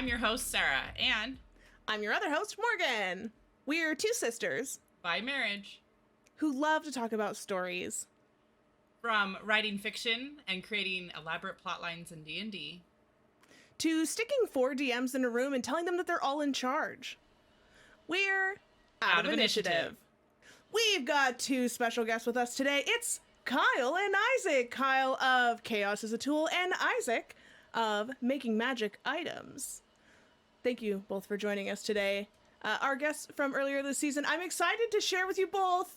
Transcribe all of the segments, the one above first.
I'm your host, Sarah, and I'm your other host, Morgan. We're two sisters by marriage who love to talk about stories. From writing fiction and creating elaborate plot lines in D&D to sticking 4 DMs in a room and telling them that they're all in charge. We're out of initiative. We've got 2 special guests with us today. It's Kyle and Isaac. Kyle of Chaos is a Tool and Isaac of Making Magic Items. Thank you both for joining us today. Our guests from earlier this season, I'm excited to share with you both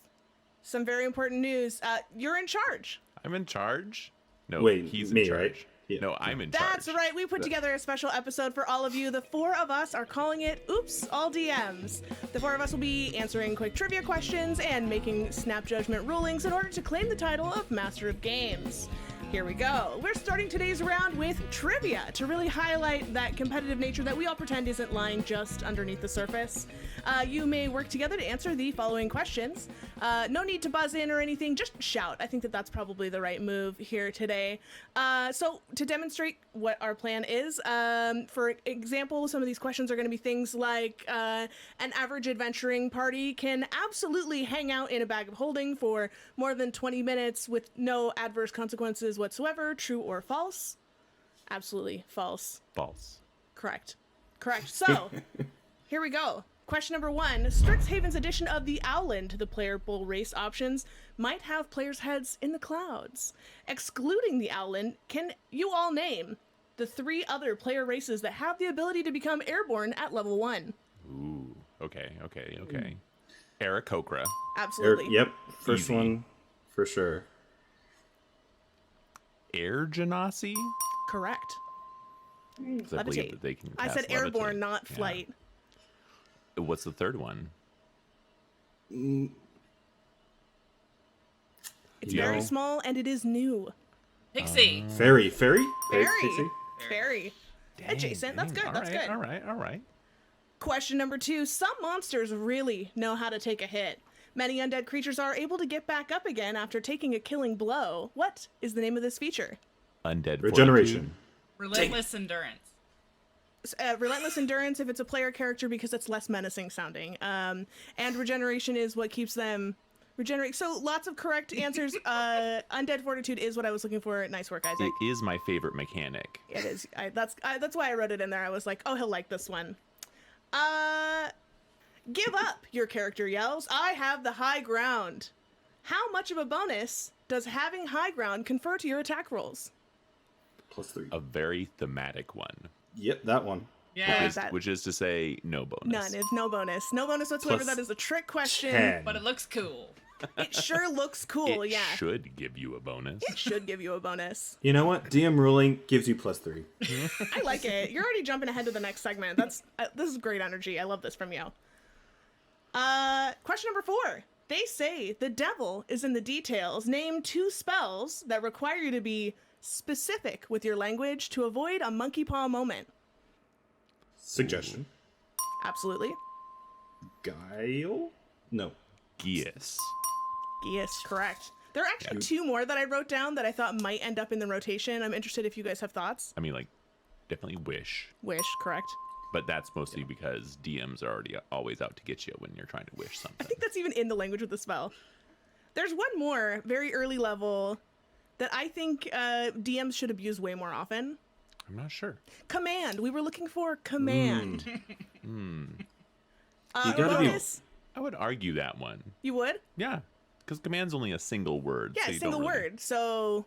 some very important news. You're in charge. I'm in charge? No, wait, he's me, in charge. Right? Yeah. No, I'm in charge. That's right. We put together a special episode for all of you. The 4 of us are calling it Oops, All DMs. The 4 of us will be answering quick trivia questions and making snap judgment rulings in order to claim the title of Master of Games. Here we go. We're starting today's round with trivia to really highlight that competitive nature that we all pretend isn't lying just underneath the surface. You may work together to answer the following questions. No need to buzz in or anything, just shout. I think that's probably the right move here today. So to demonstrate what our plan is, for example, some of these questions are going to be things like an average adventuring party can absolutely hang out in a bag of holding for more than 20 minutes with no adverse consequences whatsoever. True or false? Absolutely false. False. Correct. So, here we go. Question number 1. Strixhaven's edition of the Owland, the player bull race options, might have players' heads in the clouds. Excluding the Owland, can you all name the 3 other player races that have the ability to become airborne at level 1? Ooh, okay. Aarakocra. Absolutely. Yep, first Easy. one for sure. Air Genasi? Correct. I believe Levitate. that they can I cast said airborne, levitate. not Yeah. flight. What's the third one? It's very small and it is new. Pixie. Fairy? Fairy. Pixie? Very. Adjacent. That's good. That's good. All right. Question number 2. Some monsters really know how to take a hit. Many undead creatures are able to get back up again after taking a killing blow. What is the name of this feature? Undead Regeneration. Relentless endurance. Relentless endurance if it's a player character because it's less menacing sounding. And regeneration is what keeps them regenerate. So lots of correct answers. Undead fortitude is what I was looking for. Nice work, Isaac. It is my favorite mechanic. It is. That's why I wrote it in there. I was like, oh, he'll like this one. Give up, your character yells. I have the high ground. How much of a bonus does having high ground confer to your attack rolls? +3. A very thematic one. Yep, that one. Yeah, Which is to say no bonus. None. It's no bonus. No bonus whatsoever. Plus That is a trick question. 10. but it looks cool. It sure looks cool, It yeah. should give you a bonus. It should give you a bonus. You know what? DM ruling gives you +3. I like it. You're already jumping ahead to the next segment. This is great energy. I love this from you. Question number 4. They say the devil is in the details. Name 2 spells that require you to be specific with your language to avoid a monkey paw moment. Suggestion. Absolutely. Guile? No. Yes. Yes, correct. There are actually 2 more that I wrote down that I thought might end up in the rotation. I'm interested if you guys have thoughts. I mean, like, definitely wish. Wish, correct. But that's mostly because DMs are always out to get you when you're trying to wish something. I think that's even in the language of the spell. There's one more, very early level, that I think DMs should abuse way more often. I'm not sure. Command. We were looking for command. You gotta be- bonus. I would argue that one. You would? Yeah, because command's only a single word. Yeah, so you single don't really- word. So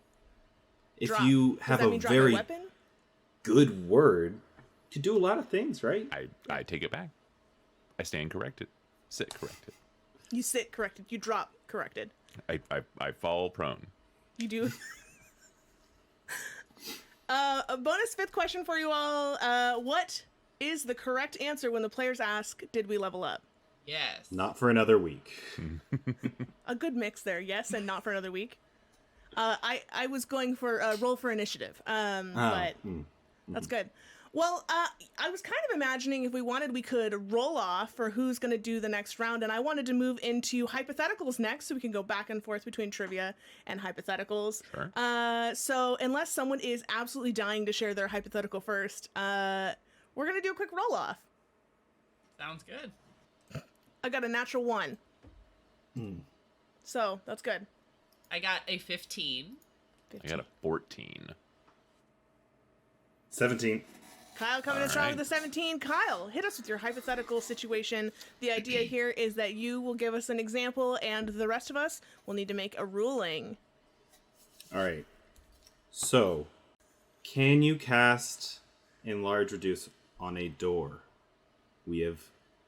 If drop. you Does have that a mean drop your very weapon? good word, you can do a lot of things, right? I take it back. I stand corrected. Sit corrected. You sit corrected. You drop corrected. I fall prone. You do. A bonus 5th question for you all. What is the correct answer when the players ask, did we level up? Yes. Not for another week. A good mix there, yes, and not for another week. I was going for roll for initiative, but that's good. Well, I was kind of imagining if we wanted, we could roll off for who's going to do the next round, and I wanted to move into hypotheticals next, so we can go back and forth between trivia and hypotheticals. Sure. So unless someone is absolutely dying to share their hypothetical first, we're going to do a quick roll-off. Sounds good. I got a natural 1. So, that's good. I got a 15. I got a 14. 17. Kyle coming in strong with the 17. Kyle, hit us with your hypothetical situation. The idea here is that you will give us an example, and the rest of us will need to make a ruling. All right. So, can you cast Enlarge Reduce on a door? We have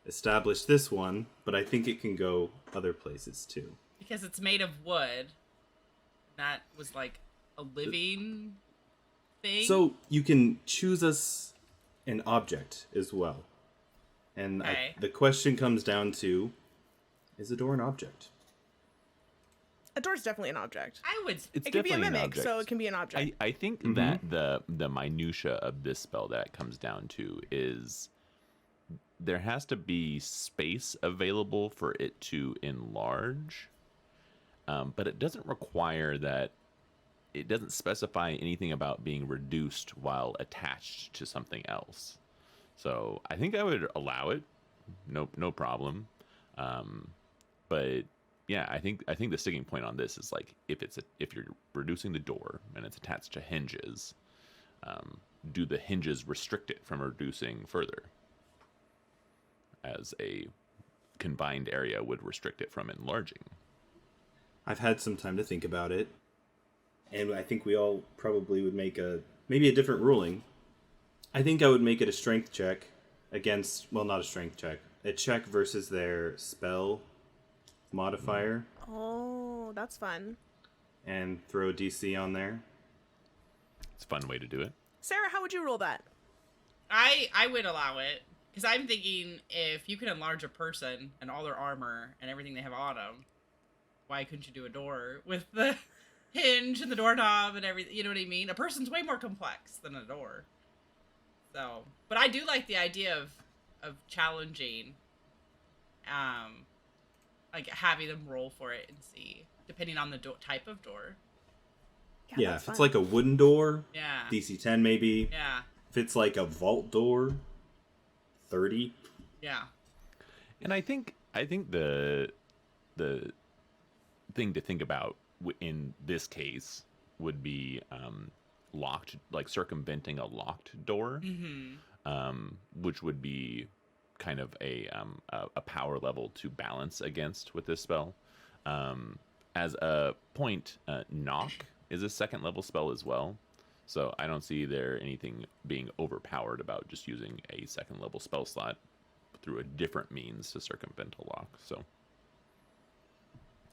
established this one, but I think it can go other places too. Because it's made of wood. That was like a living thing. So you can choose us an object as well. And Okay. the question comes down to, is a door an object? A door's definitely an object. I would. It's It can be a definitely an mimic, object. so it can be an object. I think that the minutia of this spell that it comes down to is there has to be space available for it to enlarge, but it doesn't require that. It doesn't specify anything about being reduced while attached to something else. So I think I would allow it, no problem. But yeah, I think the sticking point on this is like if you're reducing the door and it's attached to hinges, do the hinges restrict it from reducing further? As a combined area would restrict it from enlarging. I've had some time to think about it, and I think we all probably would make maybe a different ruling. I think I would make it a strength check against, well, not a strength check, a check versus their spell modifier, Oh, that's fun. and throw a DC on there. It's a fun way to do it. Sarah, how would you rule that? I would allow it. Because I'm thinking if you can enlarge a person and all their armor and everything they have on them, why couldn't you do a door with the hinge and the doorknob and everything? You know what I mean? A person's way more complex than a door. So, but I do like the idea of challenging, like having them roll for it and see, depending on the type of door. Yeah, that's if it's fun. like a wooden door, Yeah. DC 10 maybe. Yeah. If it's like a vault door, 30. Yeah. And I think the thing to think about in this case would be locked, like circumventing a locked door, which would be kind of a power level to balance against with this spell. As a point, knock is a second level spell as well. So I don't see there anything being overpowered about just using a second level spell slot through a different means to circumvent a lock. So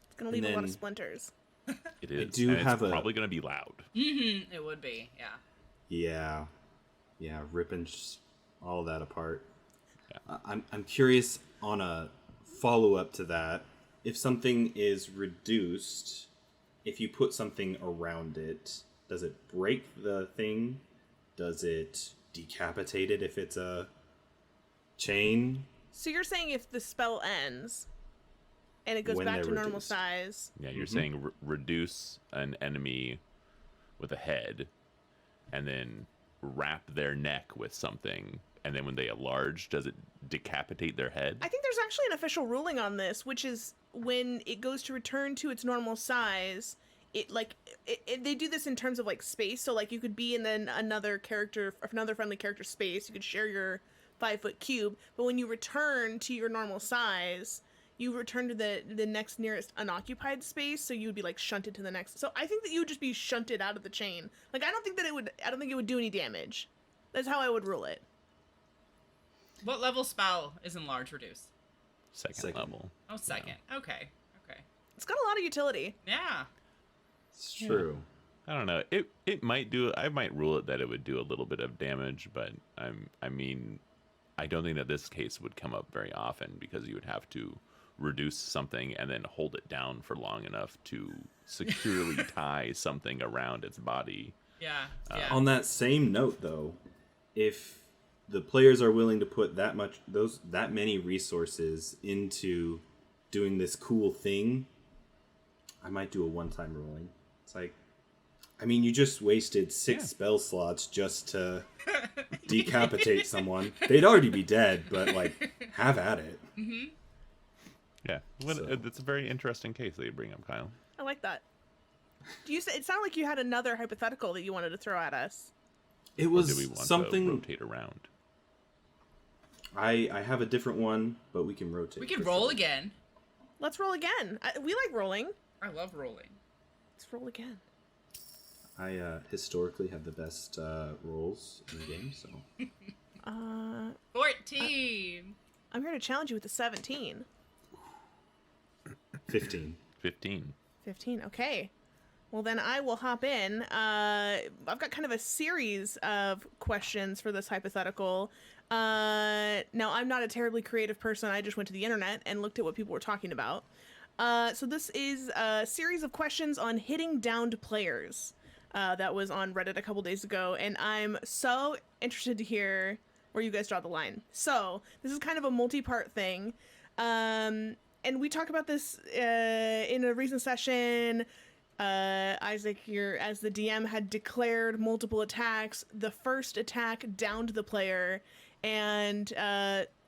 It's going to leave And a lot of then- splinters. it is. do and have it's a- probably going to be loud. It would be. Yeah. Yeah, ripping all that apart. Yeah. I'm curious on a follow-up to that. If something is reduced, if you put something around it, does it break the thing? Does it decapitate it if it's a chain? So you're saying if the spell ends and it goes When back to they're normal reduced. size, Yeah, you're saying reduce an enemy with a head, and then wrap their neck with something, and then when they enlarge, does it decapitate their head? I think there's actually an official ruling on this, which is when it goes to return to its normal size, they do this in terms of like space. So like you could be in then another friendly character space. You could share your 5-foot cube, but when you return to your normal size, you return to the next nearest unoccupied space. So you would be like shunted to the next. So I think that you would just be shunted out of the chain. Like I don't think it would do any damage. That's how I would rule it. What level spell is enlarge reduce? Second level. Oh, second. Okay. It's got a lot of utility. Yeah. It's true. I don't know. It might do. I might rule it that it would do a little bit of damage, but I mean, I don't think that this case would come up very often because you would have to reduce something and then hold it down for long enough to securely tie something around its body. Yeah. On that same note, though, if the players are willing to put that many resources into doing this cool thing, I might do a one-time ruling. It's like I mean, you just wasted 6 Yeah. spell slots just to decapitate someone. They'd already be dead, but, like, have at it. Yeah, So- it's a very interesting case that you bring up, Kyle. I like that. It sounded like you had another hypothetical that you wanted to throw at us. It Or was do we want to something... rotate around? I have a different one, but we can rotate. We can for roll sure. again. Let's roll again. We like rolling. I love rolling. Let's roll again. I historically have the best rolls in the game, so... 14. I'm here to challenge you with the 17. 15. 15. 15. Okay. Well, then I will hop in. I've got kind of a series of questions for this hypothetical. Now, I'm not a terribly creative person. I just went to the internet and looked at what people were talking about. So this is a series of questions on hitting downed players. That was on Reddit a couple days ago, and I'm so interested to hear where you guys draw the line. So this is kind of a multi-part thing. And we talked about this in a recent session. Isaac, as the DM, had declared multiple attacks. The first attack downed the player, and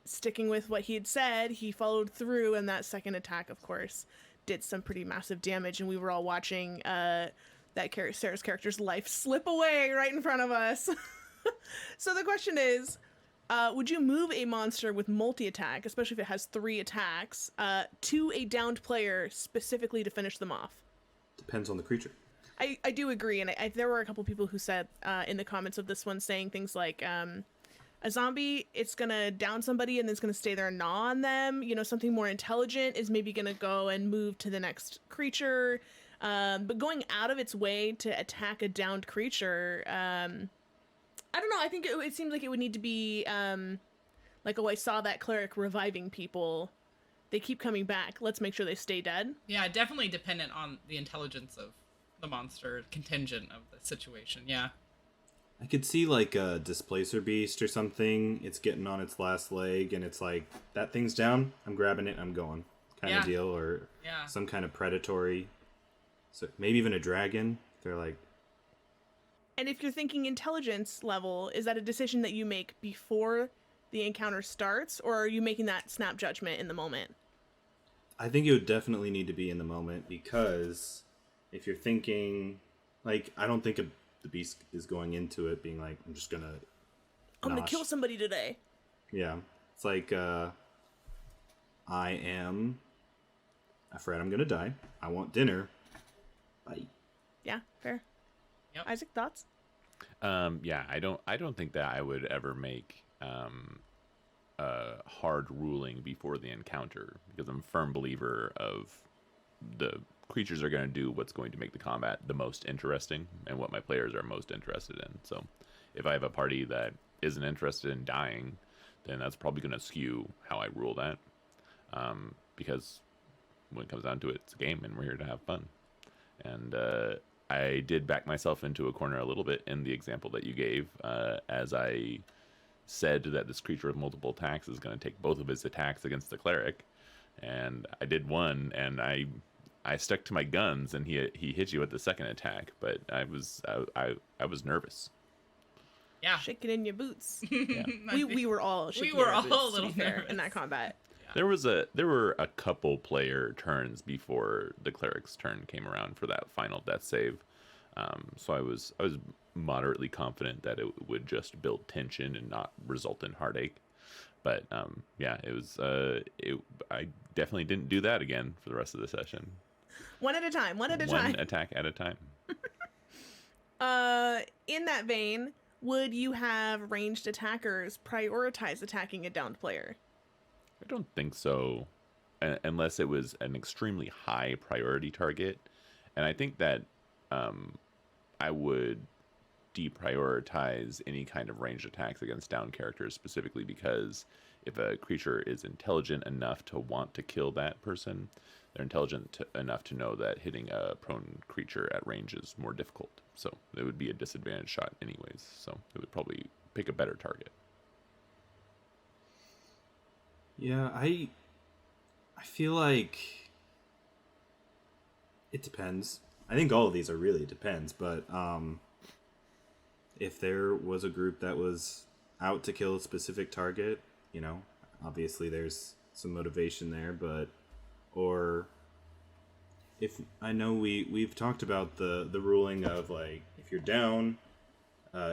sticking with what he had said, he followed through, and that second attack, of course, did some pretty massive damage, and we were all watching Sarah's character's life slip away right in front of us. So the question is, would you move a monster with multi-attack, especially if it has 3 attacks, to a downed player specifically to finish them off? Depends on the creature. I do agree, and there were a couple people who said in the comments of this one saying things like, a zombie, it's gonna down somebody and then it's gonna stay there and gnaw on them. You know, something more intelligent is maybe gonna go and move to the next creature. But going out of its way to attack a downed creature, I don't know. I think it seems like it would need to be like, oh, I saw that cleric reviving people. They keep coming back. Let's make sure they stay dead. Yeah, definitely dependent on the intelligence of the monster, contingent of the situation. Yeah. I could see like a displacer beast or something. It's getting on its last leg, and it's like, that thing's down, I'm grabbing it, I'm going, kind of deal. Or some kind of predatory. So maybe even a dragon. They're like... And if you're thinking intelligence level, is that a decision that you make before the encounter starts, or are you making that snap judgment in the moment? I think it would definitely need to be in the moment, because if you're thinking, like, I don't think the beast is going into it being like, I'm gonna kill somebody today. Yeah. It's like, I am afraid I'm gonna die. I want dinner. Bye. Yeah, fair. Yep. Isaac, thoughts? Yeah, I don't think that I would ever make a hard ruling before the encounter, because I'm a firm believer of the creatures are going to do what's going to make the combat the most interesting and what my players are most interested in. So if I have a party that isn't interested in dying, then that's probably going to skew how I rule that, because when it comes down to it, it's a game and we're here to have fun. And I did back myself into a corner a little bit in the example that you gave, as I said that this creature with multiple attacks is going to take both of his attacks against the cleric, and I did one, and I stuck to my guns, and he hit you with the second attack, but I was nervous. Yeah. Shaking in your boots. Yeah. we were all shaking We were in our all boots, a to little be fair, nervous. in that combat. There were a couple player turns before the cleric's turn came around for that final death save, so I was moderately confident that it would just build tension and not result in heartache. But yeah, it was. I definitely didn't do that again for the rest of the session. One at a time. One Attack at a time. In that vein, would you have ranged attackers prioritize attacking a downed player? I don't think so, unless it was an extremely high priority target. And I think that I would deprioritize any kind of ranged attacks against down characters, specifically because if a creature is intelligent enough to want to kill that person, they're intelligent enough to know that hitting a prone creature at range is more difficult. So it would be a disadvantage shot anyways. So it would probably pick a better target. Yeah, I feel like it depends. I think all of these are really depends, but if there was a group that was out to kill a specific target, you know, obviously there's some motivation there, but or if I know we've talked about the ruling of like if you're down,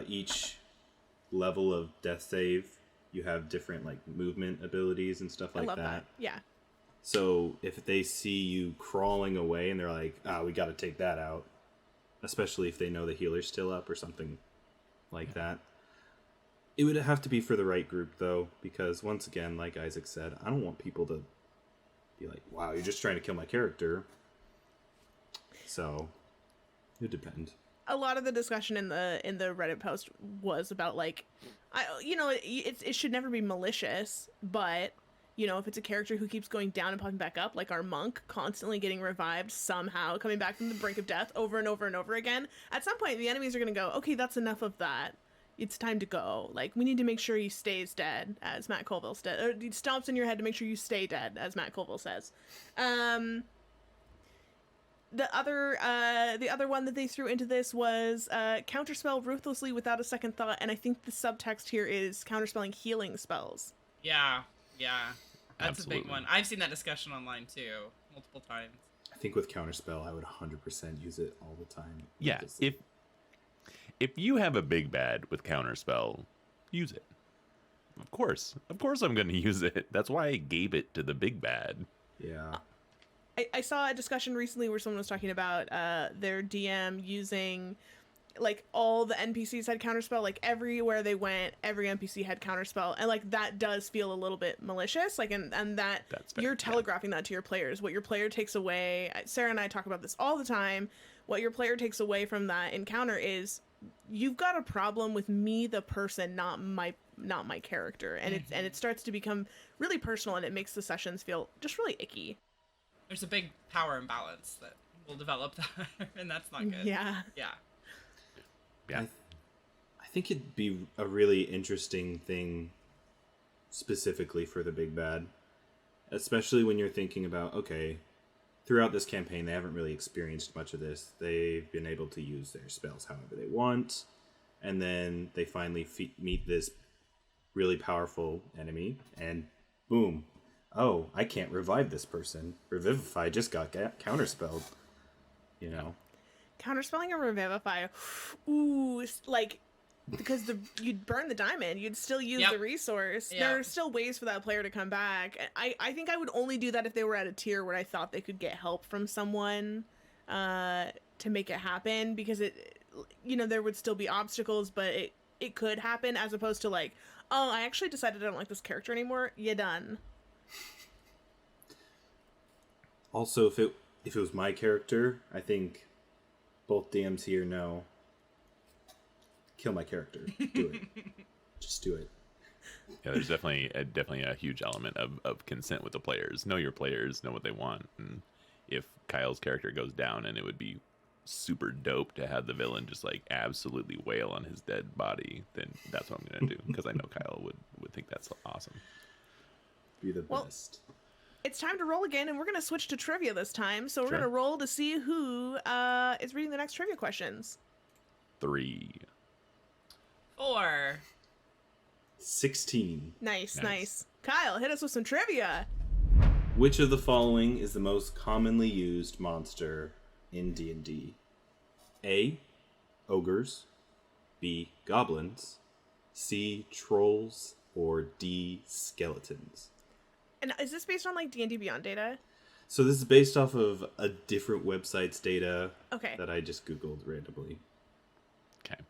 each level of death save you have different like movement abilities and stuff like I love that. Yeah. So if they see you crawling away and they're like, we got to take that out, especially if they know the healer's still up or something like that. It would have to be for the right group, though, because once again, like Isaac said, I don't want people to be like, wow, you're just trying to kill my character. So it would depend. A lot of the discussion in the Reddit post was about like, it should never be malicious, but you know, if it's a character who keeps going down and popping back up, like our monk constantly getting revived somehow, coming back from the brink of death over and over and over again, at some point the enemies are going to go, okay, that's enough of that. It's time to go. Like, we need to make sure he stays dead, as Matt Colville said. Or he stomps in your head to make sure you stay dead, as Matt Colville says. The other one that they threw into this was counterspell ruthlessly without a second thought, and I think the subtext here is counterspelling healing spells. Yeah. That's Absolutely. a big one. I've seen that discussion online too, multiple times. I think with Counterspell, I would 100% use it all the time. Yeah, Just- if you have a big bad with counterspell, use it. Of course I'm going to use it. That's why I gave it to the big bad. yeah. I saw a discussion recently where someone was talking about their DM using, like, all the NPCs had counterspell, like everywhere they went, every NPC had counterspell, and like that does feel a little bit malicious, like, and that That's fair, you're yeah. telegraphing that to your players. What your player takes away, Sarah and I talk about this all the time, what your player takes away from that encounter is you've got a problem with me, the person, not my character, and it starts to become really personal, and it makes the sessions feel just really icky. There's a big power imbalance that will develop there, and that's not good. Yeah. Yeah. I think it'd be a really interesting thing specifically for the big bad, especially when you're thinking about, okay, throughout this campaign, they haven't really experienced much of this. They've been able to use their spells however they want, and then they finally meet this really powerful enemy, and boom. Oh, I can't revive this person. Revivify just got counterspelled. You know? Counterspelling and Revivify, ooh, like, because you'd burn the diamond, you'd still use Yep. the resource. Yeah. There are still ways for that player to come back. I think I would only do that if they were at a tier where I thought they could get help from someone to make it happen, because there would still be obstacles, but it could happen, as opposed to like, oh, I actually decided I don't like this character anymore. You done. Also, if it was my character, I think both DMs here know. Kill my character. Do it. Just do it. Yeah, there's definitely a huge element of consent with the players. Know your players, know what they want. And if Kyle's character goes down, and it would be super dope to have the villain just like absolutely wail on his dead body, then that's what I'm going to do, because I know Kyle would think that's awesome. Be the Well, best. It's time to roll again, and we're going to switch to trivia this time. So we're Sure. going to roll to see who is reading the next trivia questions. 3. 4. 16. Nice. Kyle, hit us with some trivia. Which of the following is the most commonly used monster in D&D? A. Ogres. B. Goblins. C. Trolls. Or D. Skeletons. And is this based on like D&D Beyond data? So this is based off of a different website's data Okay. that I just Googled randomly. Okay.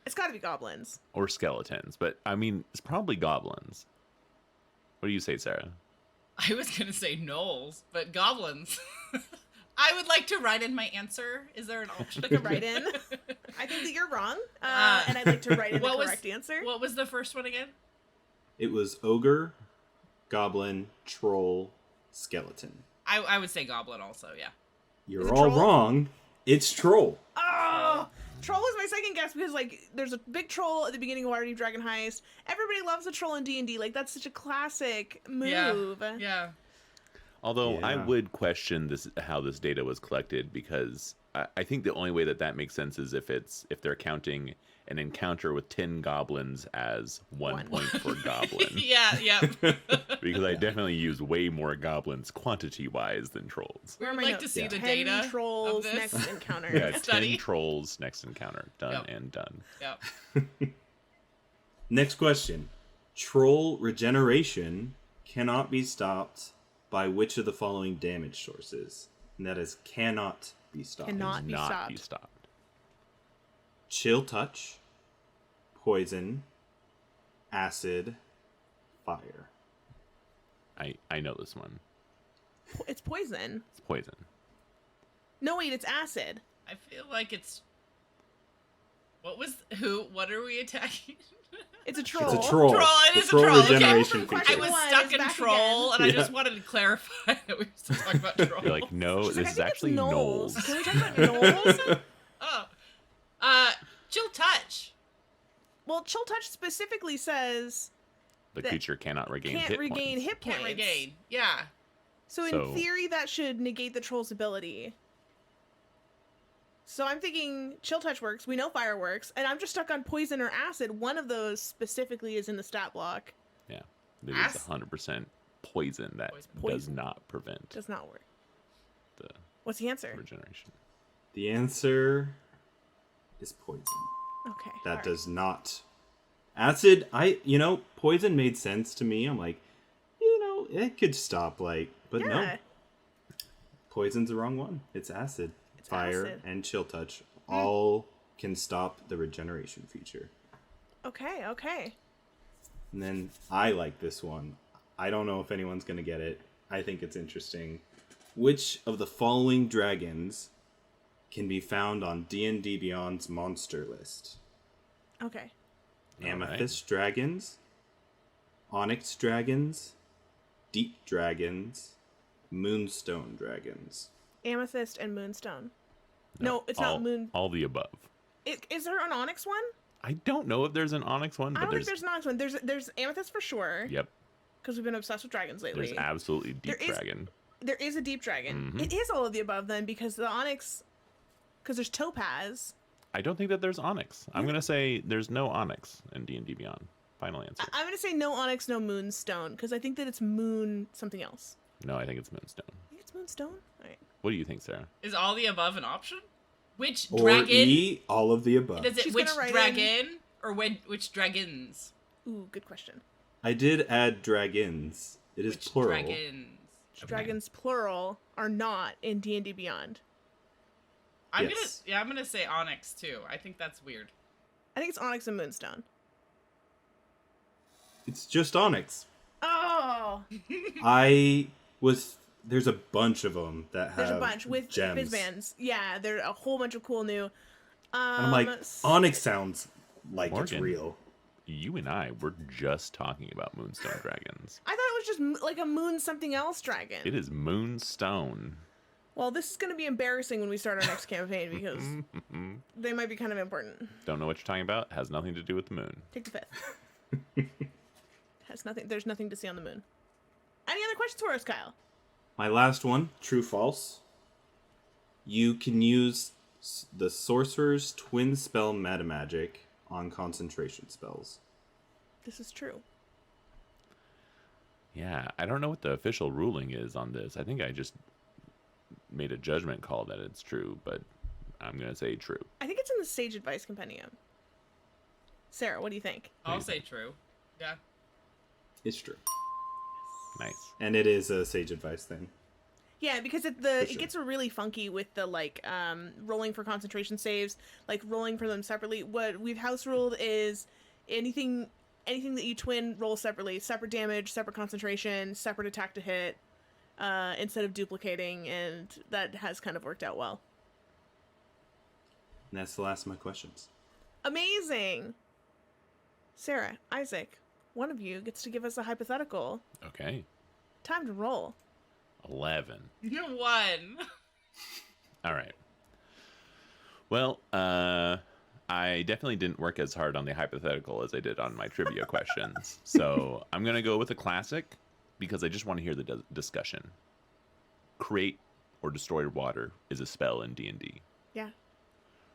It's got to be goblins. Or skeletons, but I mean, it's probably goblins. What do you say, Sarah? I was going to say gnolls, but goblins. I would like to write in my answer. Is there an option? Like a write-in. I think that you're wrong, and I'd like to write in the correct answer. What was the first one again? It was ogre, goblin, troll, skeleton. I would say goblin also, yeah. You're Is it all troll? wrong. It's troll. Oh, troll was my second guess, because like there's a big troll at the beginning of Waterdeep Dragon Heist. Everybody loves a troll in D&D. Like, that's such a classic move. Yeah. Although I Yeah. would question how this data was collected, because I think the only way that makes sense is if they're counting an encounter with 10 goblins as 1 point for goblin. Yeah. Because I definitely use way more goblins quantity-wise than trolls. We Where are would my like to notes? see the 10 data trolls of this. next encounter. Yeah, 10 Study. trolls next encounter. Done Yep. and done. Yep. Next question. Troll regeneration cannot be stopped by which of the following damage sources? And that is cannot be stopped. Cannot be Not stopped. be stopped. Chill touch, poison, acid, fire. I know this one. It's poison. It's poison. No, wait, it's acid. I feel like it's. What are we attacking? It's a troll. It's a troll. Troll, it The is a troll, okay. regeneration Question I feature. was one stuck is in back troll, and I Yeah. just wanted to clarify that we were still talking about troll. You're like, no, She's like, this I is think actually it's gnolls. gnolls. Can we talk about gnolls? Oh. Chill touch. Well, chill touch specifically says The that creature cannot regain can't hit regain points. hit points. Can't regain. Yeah. So in So- theory, that should negate the troll's ability. So I'm thinking chill touch works. We know fire works, and I'm just stuck on poison or acid. One of those specifically is in the stat block. Yeah. It is Ac- 100% poison that does Poison. not prevent Does not work. the What's the answer? regeneration. The answer is poison. Okay. That alright. does not. Acid, poison made sense to me. I'm like, it could stop, but no. Yeah. Poison's the wrong one. It's acid. It's Fire acid. and chill touch all can stop the regeneration feature. Okay. Okay. And then I like this one. I don't know if anyone's going to get it. I think it's interesting. Which of the following dragons can be found on D&D Beyond's monster list? Okay. Amethyst dragons, onyx dragons, deep dragons, moonstone dragons. Amethyst and moonstone. No, it's not moon. All the above. Is there an onyx one? I don't know if there's an onyx one, I but don't think there's an onyx one. There's amethyst for sure. Yep. Because we've been obsessed with dragons lately. There's absolutely deep There is- dragon. There is a deep dragon. Mhm. It is all of the above then, because the onyx. Because there's topaz. I don't think that there's onyx. I'm gonna say there's no onyx in D&D Beyond. Final answer. I'm gonna say no onyx, no moonstone, because I think that it's moon something else. No, I think it's moonstone. I think it's moonstone. All right. What do you think, Sarah? Is all the above an option? Which Or dragon? E, all of the above. Does it She's which gonna write dragon or which dragons? Ooh, good question. I did add dragons. It is Which plural. dragons? Okay. Dragons plural are not in D&D Beyond. I'm Yes. I'm gonna say onyx too. I think that's weird. I think it's onyx and moonstone. It's just onyx. Oh, There's a bunch of them that have there's a bunch with gems. fizzbands. Yeah, there's a whole bunch of cool new. And I'm like, onyx sounds like Morgan. it's real. You and I were just talking about moonstone dragons. I thought it was just like a moon something else dragon. It is moonstone. Well, this is going to be embarrassing when we start our next campaign because they might be kind of important. Don't know what you're talking about. Has nothing to do with the moon. Take the fifth. Has nothing. There's nothing to see on the moon. Any other questions for us, Kyle? My last one, true false. You can use the sorcerer's twin spell meta magic on concentration spells. This is true. Yeah, I don't know what the official ruling is on this. I think I just made a judgment call that it's true, but I'm going to say true. I think it's in the Sage Advice Compendium. Sarah, what do you think? I'll say true. Yeah. It's true. Nice. And it is a sage advice thing. Yeah, because it sure. gets really funky with the rolling for concentration saves, like rolling for them separately. What we've house ruled is anything that you twin roll separately, separate damage, separate concentration, separate attack to hit, instead of duplicating, and that has kind of worked out well. And that's the last of my questions. Amazing. Sarah, Isaac, one of you gets to give us a hypothetical. Okay. Time to roll. 11. You won. All right. Well, I definitely didn't work as hard on the hypothetical as I did on my trivia questions. So I'm going to go with a classic because I just want to hear the discussion. Create or destroy water is a spell in D&D. Yeah.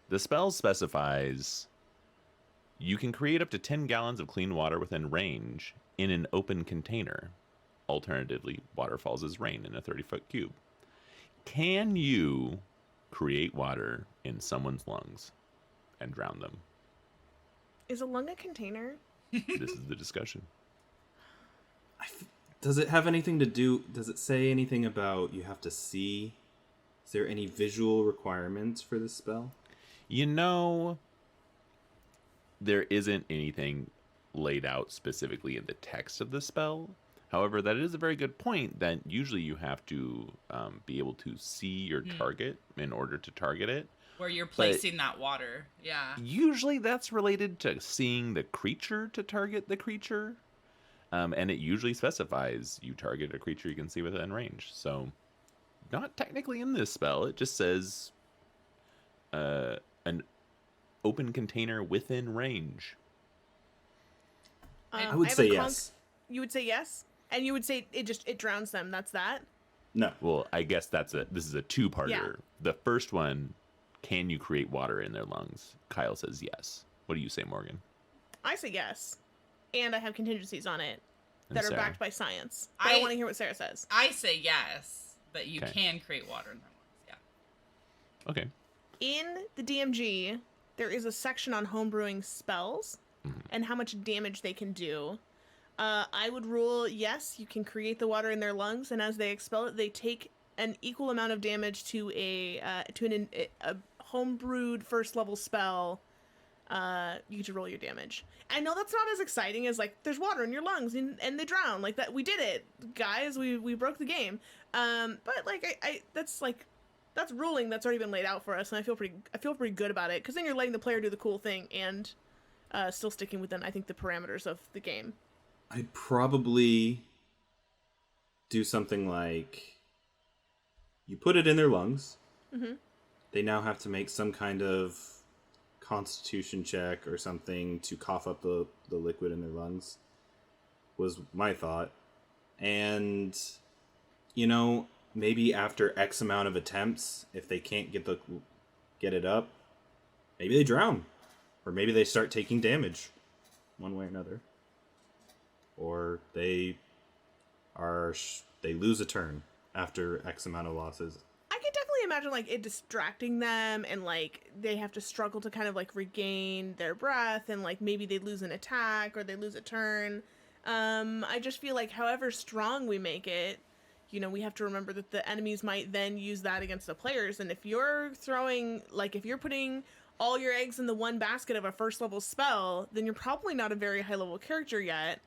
The spell specifies you can create up to 10 gallons of clean water within range in an open container. Alternatively, water falls as rain in a 30-foot cube. Can you create water in someone's lungs and drown them? Is a lung a container? This is the discussion. Does it have anything to do? Does it say anything about you have to see? Is there any visual requirements for this spell? You know, there isn't anything laid out specifically in the text of the spell. However, that is a very good point that usually you have to be able to see your target in order to target it. Where you're placing that water. Yeah. Usually that's related to seeing the creature to target the creature. And it usually specifies you target a creature you can see within range. So, not technically in this spell. It just says an open container within range. I would have say a yes. You would say yes? And you would say it drowns them. That's that? No. Well, I guess this is a two-parter. Yeah. The first one, can you create water in their lungs? Kyle says yes. What do you say, Morgan? I say yes. And I have contingencies on it And that are Sarah? backed by science. But I want to hear what Sarah says. I say yes, that you Okay. can create water in their lungs. Yeah. Okay. In the DMG, there is a section on homebrewing spells and how much damage they can do. I would rule yes, you can create the water in their lungs, and as they expel it, they take an equal amount of damage to a homebrewed first level spell. You get to roll your damage. I know that's not as exciting as like there's water in your lungs and they drown like that. We did it, guys. We broke the game. But like I that's ruling that's already been laid out for us, and I feel pretty good about it because then you're letting the player do the cool thing and still sticking within I think the parameters of the game. I'd probably do something like you put it in their lungs. Mm-hmm. They now have to make some kind of constitution check or something to cough up the liquid in their lungs, was my thought. And, you know, maybe after X amount of attempts, if they can't get it up, maybe they drown. Or maybe they start taking damage one way or another. Or they lose a turn after X amount of losses. I could definitely imagine like it distracting them and like they have to struggle to kind of like regain their breath and like maybe they lose an attack or they lose a turn. I just feel like however strong we make it, you know, we have to remember that the enemies might then use that against the players. And if you're putting all your eggs in the one basket of a first level spell, then you're probably not a very high level character yet.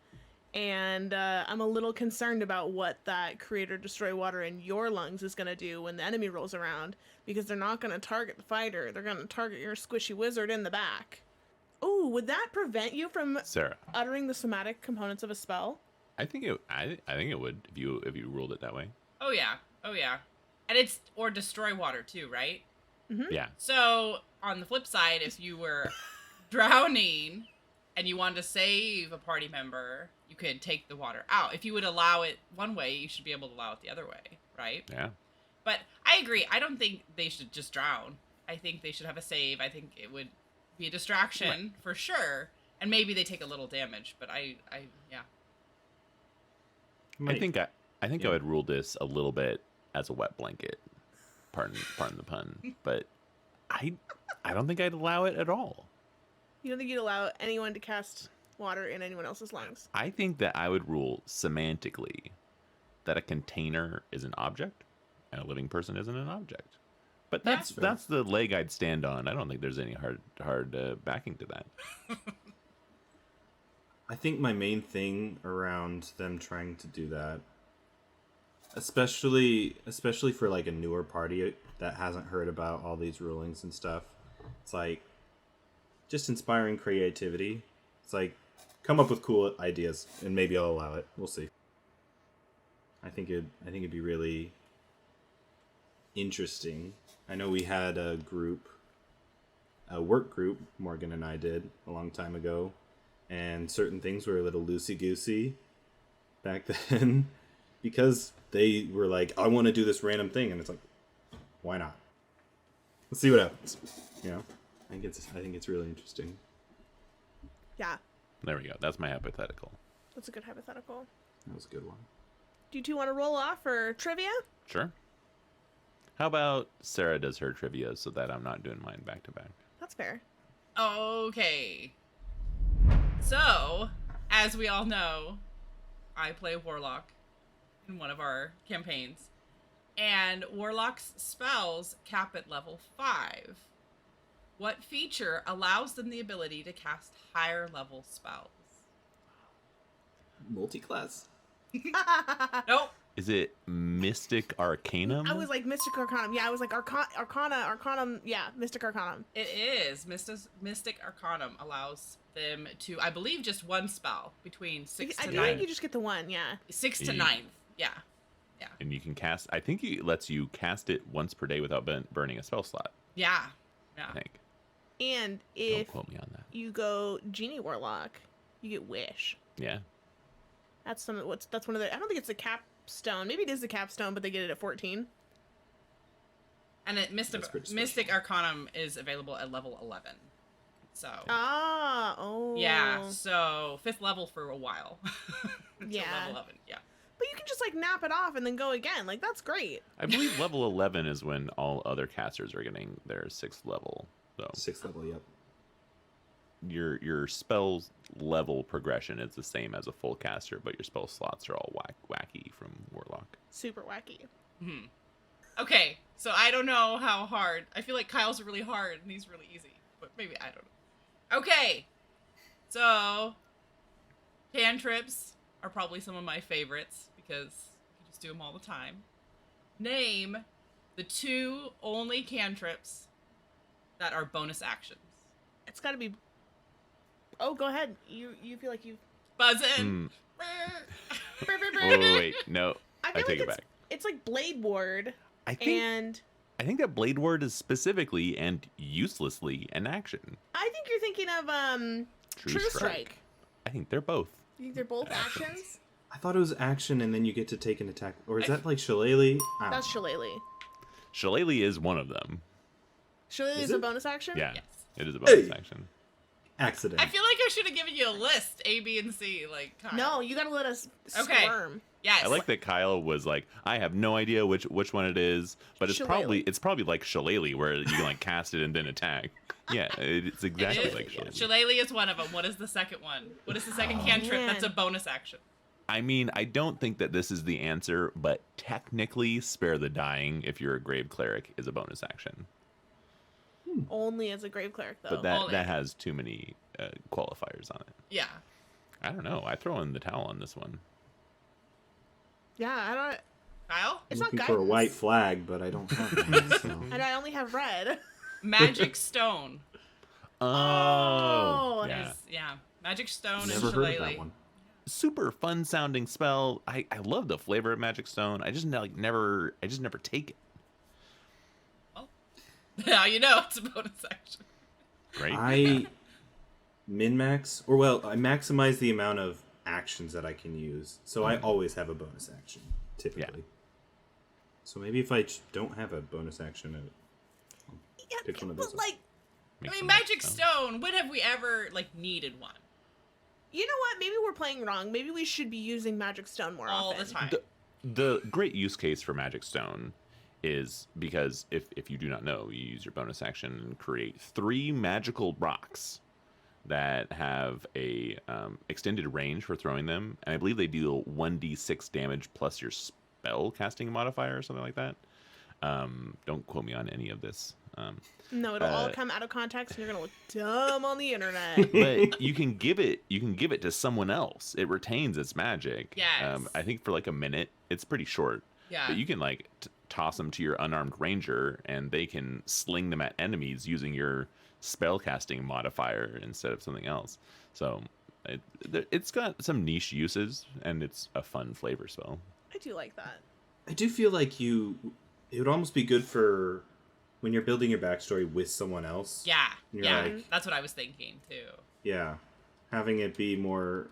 And I'm a little concerned about what that create or destroy water in your lungs is going to do when the enemy rolls around, because they're not going to target the fighter. They're going to target your squishy wizard in the back. Ooh, would that prevent you from Sarah, uttering the somatic components of a spell? I think it would if you ruled it that way. Oh yeah. And it's or destroy water too, right? Mm-hmm. Yeah. So on the flip side, if you were drowning and you wanted to save a party member, you could take the water out. If you would allow it one way, you should be able to allow it the other way, right? Yeah. But I agree. I don't think they should just drown. I think they should have a save. I think it would be a distraction for sure. And maybe they take a little damage, but yeah. I think I would rule this a little bit as a wet blanket. Pardon the pun. But I don't think I'd allow it at all. You don't think you'd allow anyone to cast water in anyone else's lungs? I think that I would rule semantically that a container is an object and a living person isn't an object. But that's the leg I'd stand on. I don't think there's any hard backing to that. I think my main thing around them trying to do that, especially for like a newer party that hasn't heard about all these rulings and stuff, it's like just inspiring creativity. It's like come up with cool ideas and maybe I'll allow it. We'll see. I think it'd be really interesting. I know we had a work group, Morgan and I did a long time ago, and certain things were a little loosey-goosey back then because they were like, I want to do this random thing, and it's like, why not? Let's see what happens. Yeah, I think it's really interesting. Yeah, There we go. That's my hypothetical. that's a good hypothetical. That was a good one. Do you two want to roll off for trivia? Sure. How about Sarah does her trivia so that I'm not doing mine back to back? That's fair. Okay. So, as we all know, I play Warlock in one of our campaigns. And Warlock's spells cap at level 5. What feature allows them the ability to cast higher level spells? Multi-class. Nope. Is it Mystic Arcanum? I was like Mystic Arcanum. Yeah, I was like Arcanum. Yeah, Mystic Arcanum. It is. Mystic Arcanum allows them to, I believe, just one spell between 6 I to think 9. you just get the one. Yeah. 6 to 9th. Yeah. And you can cast, I think it lets you cast it once per day without burning a spell slot, Yeah. Yeah. I think. And Don't if quote me on that. you go Genie Warlock, you get Wish. Yeah. That's one of the. I don't think it's the capstone. Maybe it is the capstone, but they get it at 14. And That's pretty special. Mystic Arcanum is available at level 11. So. Oh. Yeah, so 5th level for a while. Until Yeah. level 11, yeah. But you can just like nap it off and then go again. Like that's great. I believe level 11 is when all other casters are getting their 6th level. So 6th level, yep. your spells level progression is the same as a full caster, but your spell slots are all wacky from Warlock. Super wacky. Hmm. Okay, so I don't know how hard. I feel like Kyle's really hard and he's really easy. But maybe, I don't know. Okay, so cantrips are probably some of my favorites because you just do them all the time. Name the 2 only cantrips that are bonus actions. It's got to be. Oh, go ahead. You feel like you've. Buzzin'. Wait, no. I feel take like it back. It's like Blade Ward I think and. I think that Blade Ward is specifically and uselessly an action. I think you're thinking of True Strike. I think they're both. You think they're both actions? I thought it was action and then you get to take an attack. Or is that like Shillelagh? I don't That's know. Shillelagh. Shillelagh is one of them. Shillelagh Is is a it? bonus action? Yeah, Yes. it is a bonus Hey! action. Accident. I feel like I should have given you a list, A, B, and C. Like, Kyle. No, you gotta let us Okay. squirm. Yes. I like that Kyle was like, I have no idea which one it is, but it's Shillelagh. probably like Shillelagh where you can like cast it and then attack. Yeah, it's It exactly is. like Shillelagh. Shillelagh is one of them. What is the second one? What is the second cantrip? man. That's a bonus action. I mean, I don't think that this is the answer, but technically, Spare the Dying, if you're a Grave Cleric, is a bonus action. Only as a Grave Cleric, though. But that, Only. that has too many qualifiers on it. Yeah. I don't know. I throw in the towel on this one. Yeah, I don't. Kyle? It's looking not for a guidance. white flag, but I don't have one. So. And I only have red. Magic Stone. Oh. Yeah. Yeah. Magic Stone and Never heard of Shillelagh. that one. Super fun sounding spell. I love the flavor of Magic Stone. I just never take it. Now you know it's a bonus action. Right? I min-max, or well, I maximize the amount of actions that I can use. So I always have a bonus action, typically. So maybe if I don't have a bonus action, I'll Yeah, pick one of but those. like, Make I mean, some Magic Stone. When have we ever like needed one? you know what? Maybe we're playing wrong. Maybe we should be using Magic Stone more All often. the time. The great use case for Magic Stone is because if you do not know, you use your bonus action and create 3 magical rocks that have a extended range for throwing them, and I believe they deal 1d6 damage plus your spell casting modifier or something like that. Don't quote me on any of this. No, it'll all come out of context, and you're gonna look dumb on the internet. But you can give it to someone else. It retains its magic. Yes. I think for like a minute. It's pretty short. Yeah. But you can like toss them to your unarmed ranger, and they can sling them at enemies using your spellcasting modifier instead of something else. So it's got some niche uses, and it's a fun flavor spell. I do like that. I do feel like it would almost be good for when you're building your backstory with someone else. Yeah. You're Yeah. like- That's what I was thinking too. Yeah. Having it be more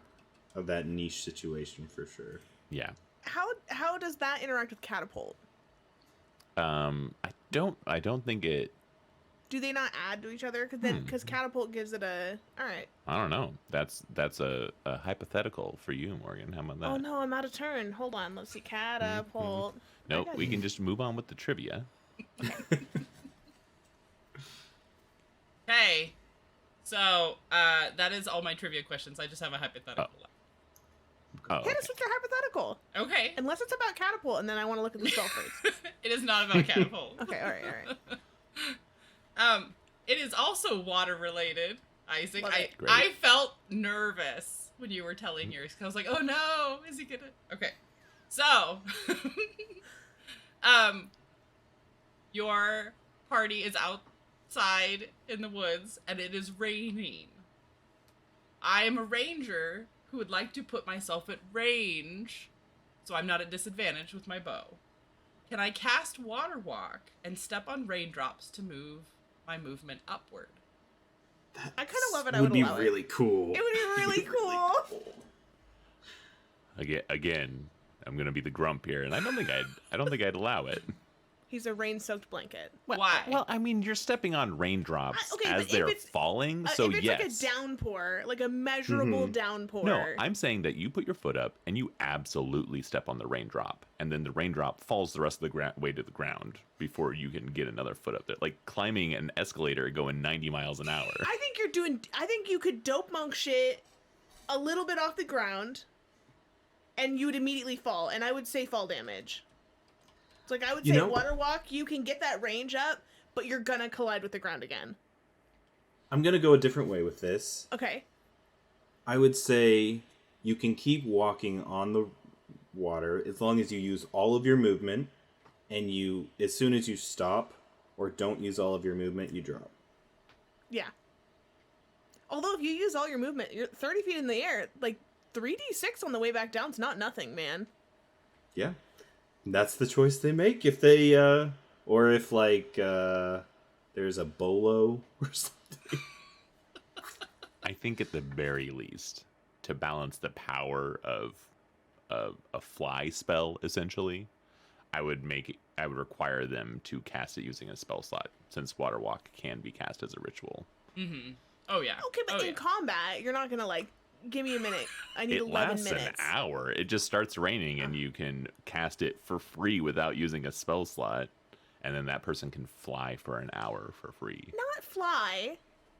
of that niche situation for sure. Yeah. How does that interact with catapult? I don't think it Do they not add to each other? Because catapult gives it a... All right. I don't know. That's a hypothetical for you, Morgan. How about that? Oh, no, I'm out of turn. Hold on. Let's see. Catapult. Nope, we can just move on with the trivia. Okay. So, that is all my trivia questions. I just have a hypothetical left. Oh, Hit us with your hypothetical. Okay. Unless it's about catapult, and then I want to look at the spell first. It is not about catapult. Okay, all right. It is also water related, Isaac. Love it. Great. I felt nervous when you were telling yours. 'Cause I was like, oh no, is he gonna? Okay. So, your party is outside in the woods and it is raining. I am a ranger who would like to put myself at range so I'm not at disadvantage with my bow. Can I cast Water Walk and step on raindrops to move my movement upward? I kind of love it. I would be allow really cool. It would be really cool. Again, I'm gonna be the grump here, and I don't think I'd allow it. He's a rain-soaked blanket. Why? Well, I mean, you're stepping on raindrops Okay, as but if they're it's- falling, so if it's yes. like a downpour, like a measurable downpour. No, I'm saying that you put your foot up and you absolutely step on the raindrop, and then the raindrop falls the rest of the way to the ground before you can get another foot up there. Like climbing an escalator going 90 miles an hour. I think you could dope monk shit a little bit off the ground, and you would immediately fall, and I would say fall damage. It's like I would say water walk, you can get that range up, but you're gonna collide with the ground again. I'm going to go a different way with this. Okay. I would say you can keep walking on the water as long as you use all of your movement, and as soon as you stop or don't use all of your movement, you drop. Yeah. Although if you use all your movement, you're 30 feet in the air, like 3d6 on the way back down's not nothing, man. Yeah. That's the choice they make if they, or if, like, there's a bolo or something. I think at the very least, to balance the power of a fly spell, essentially, I would require them to cast it using a spell slot, since Water Walk can be cast as a ritual. Mm-hmm. Oh yeah. Okay, but in combat, you're not gonna like, give me a minute. I need 11 minutes. It lasts an hour. It just starts raining, and you can cast it for free without using a spell slot, and then that person can fly for an hour for free. Not fly.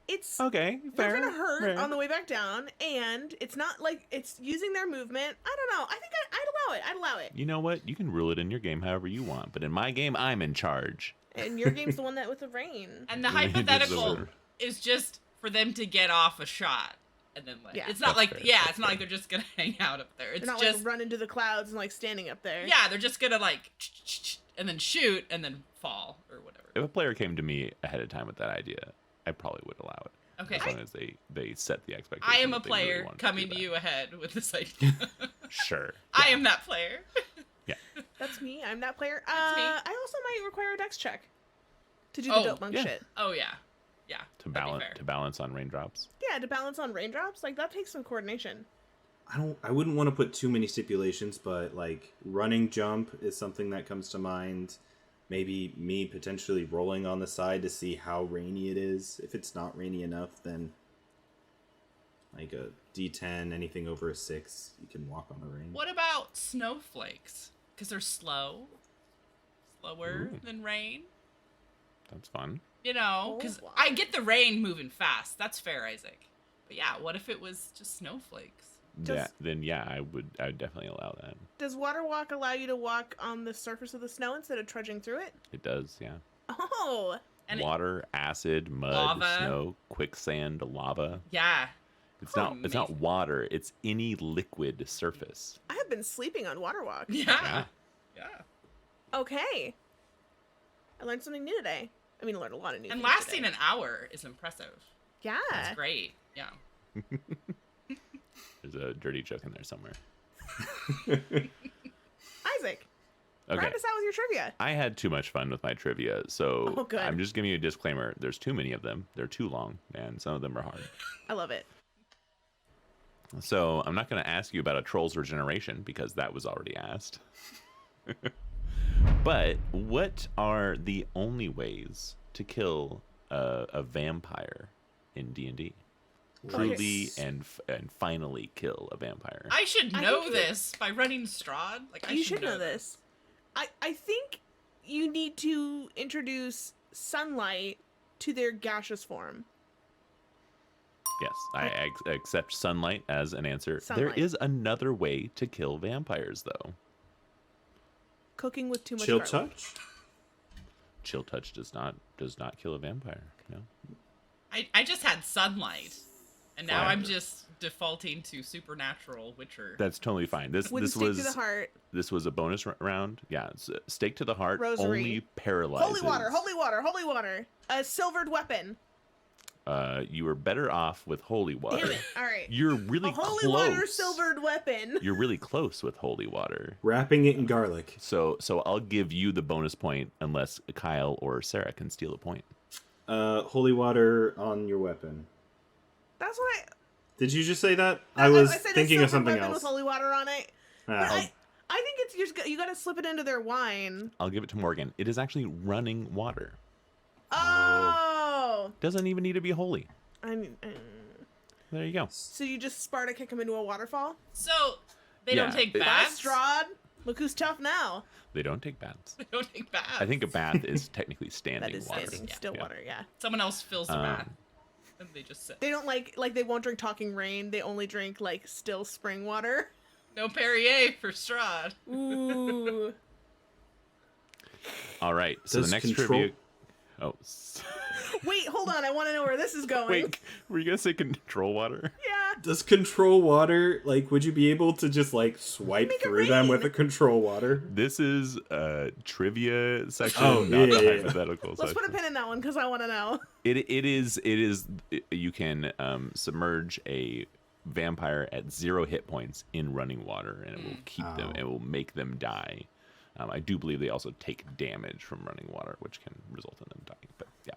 It's Okay, fair. They're gonna hurt fair. on the way back down, and it's not like it's using their movement. I don't know. I think I'd allow it. You know what? You can rule it in your game however you want, but in my game, I'm in charge. And your game's the one that with the rain. And the It is hypothetical over. is just for them to get off a shot. And then like, Yeah. it's not That's like, fair, yeah, that's it's not like fair. they're just gonna hang out up there. It's They're not just, like running to the clouds and like standing up there. yeah, they're just gonna like, and then shoot and then fall or whatever. If a player came to me ahead of time with that idea, I probably would allow it. Okay. As long as they set the expectation. I am a that they really player want coming do to that. you ahead with this idea. Sure. I am that player. That's me. I'm that player. That's me. I also might require a dex check to do Oh, the dope monk yeah. shit. Oh yeah. Yeah. To that'd be fair. balance on raindrops. Yeah, to balance on raindrops, like that takes some coordination. I wouldn't want to put too many stipulations, but, like, running jump is something that comes to mind. Maybe me potentially rolling on the side to see how rainy it is. If it's not rainy enough, then like a D10, anything over a 6, you can walk on the rain. What about snowflakes? Because they're slower Ooh. than rain. That's fun. You know, because wow. I get the rain moving fast. That's fair, Isaac. But yeah, what if it was just snowflakes? Then I would definitely allow that. Does water walk allow you to walk on the surface of the snow instead of trudging through it? It does, yeah. Oh, And Water, acid, mud, Lava. snow, quicksand, lava. yeah. It's Oh, not amazing. water, it's any liquid surface. I have been sleeping on water walk. Yeah. Yeah. Okay. I learned something new today. I mean, I learned a lot of new And things lasting today. an hour is impressive. Yeah. That's great. Yeah. There's a dirty joke in there somewhere. Isaac, Okay. round us out with your trivia. I had too much fun with my trivia, so Oh, good. I'm just giving you a disclaimer. There's too many of them. They're too long, and some of them are hard. I love it. So I'm not going to ask you about a troll's regeneration because that was already asked. But what are the only ways to kill a vampire in D&D. Okay. Truly and finally kill a vampire. I should I know think this by running Strahd. Like, I You should should know this. I think you need to introduce sunlight to their gaseous form. Yes, I accept sunlight as an answer. Sunlight. There is another way to kill vampires, though. Cooking with too much Chill garlic. touch? Chill touch does not kill a vampire. No. I just had sunlight, and now Fine. I'm just defaulting to supernatural Witcher. That's totally fine. This With a stake was to the heart. this was a bonus round. Yeah, it's, stake to the heart Rosary. only paralyzes. Holy water, holy water, holy water. A silvered weapon. You were better off with holy water. Damn it. All right. You're really A holy close. water silvered weapon. You're really close with holy water. Wrapping it in garlic. So I'll give you the bonus point unless Kyle or Sarah can steal a point. Holy water on your weapon. That's what Did you just say that? I was said a thinking of silvered something weapon else. with holy water on it. But Ah, I think it's you got to slip it into their wine. I'll give it to Morgan. It is actually running water. Oh. Doesn't even need to be holy. I mean, There you go. so you just Sparta kick him into a waterfall? So they Yeah, don't take it- baths. Strahd, look who's tough now. They don't take baths. They don't take baths. I think a bath is technically standing That is water. standing Yeah. still Yeah. water, yeah. someone else fills the Um, bath, and they just sit. They don't like they won't drink talking rain. They only drink like still spring water. No Perrier for Strahd. Ooh. All right. So Does the next control- trivia. Oh, Wait, hold on. I want to know where this is going. wait. Were you gonna say control water? Yeah. does control water, like, would you be able to just, like, swipe Make it through them with rain. a control water? This is a trivia section, Oh, not yeah, a yeah, yeah. hypothetical Let's put a section. pin in that one because I want to know. It is. You can submerge a vampire at 0 hit points in running water, and it will keep them. Oh. It will make them die. I do believe they also take damage from running water, which can result in them dying. But yeah.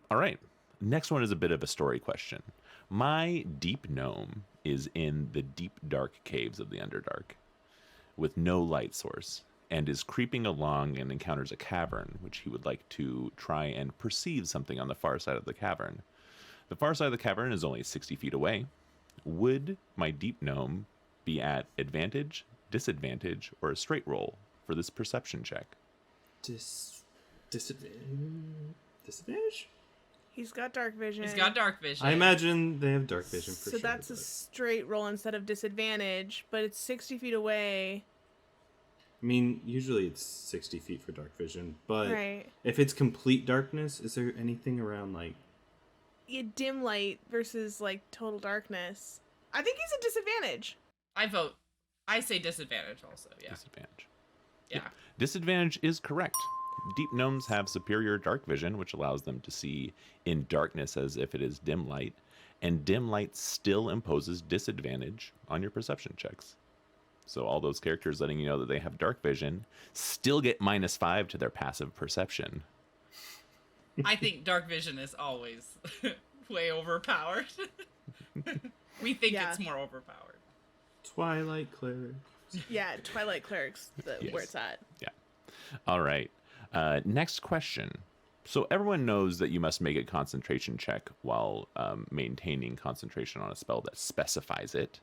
All right. Next one is a bit of a story question. My deep gnome is in the deep dark caves of the Underdark, with no light source, and is creeping along and encounters a cavern, which he would like to try and perceive something on the far side of the cavern. The far side of the cavern is only 60 feet away. Would my deep gnome be at advantage, disadvantage, or a straight roll for this perception check? Disadvantage? He's got dark vision. He's got dark vision. I imagine they have dark vision for So sure. that's a but- straight roll instead of disadvantage, but it's 60 feet away. I mean, usually it's 60 feet for dark vision, but Right. if it's complete darkness, is there anything around, like... Yeah, dim light versus like total darkness. I think he's a disadvantage. I vote. I say disadvantage also. Yeah. Disadvantage. Yeah. Disadvantage is correct. Deep gnomes have superior dark vision, which allows them to see in darkness as if it is dim light, and dim light still imposes disadvantage on your perception checks. So all those characters letting you know that they have dark vision still get -5 to their passive perception. I think dark vision is always way overpowered. We think Yeah. it's more overpowered. Twilight Cleric. Yeah, Twilight Clerics, Yes. where it's at. All right. Next question. So everyone knows that you must make a concentration check while maintaining concentration on a spell that specifies it.